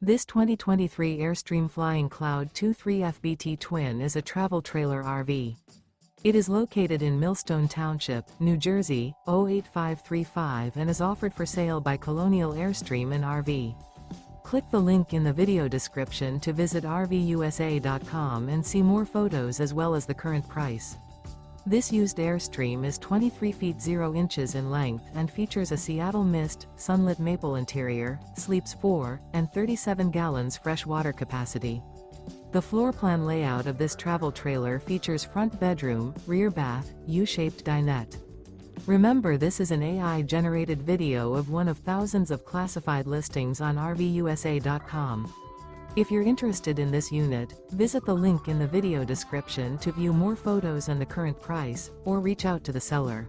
This 2023 Airstream Flying Cloud 23 FBT Twin is a travel trailer RV. It is located in Millstone Township, New Jersey, 08535 and is offered for sale by Colonial Airstream RV. Click the link in the video description to visit RVUSA.com and see more photos as well as the current price. This used Airstream is 23 feet 0 inches in length and features a Seattle Mist, Sunlit Maple interior, sleeps 4, and 37 gallons fresh water capacity. The floor plan layout of this travel trailer features front bedroom, rear bath, U-shaped dinette. Remember, this is an AI-generated video of one of thousands of classified listings on RVUSA.com. If you're interested in this unit, visit the link in the video description to view more photos and the current price, or reach out to the seller.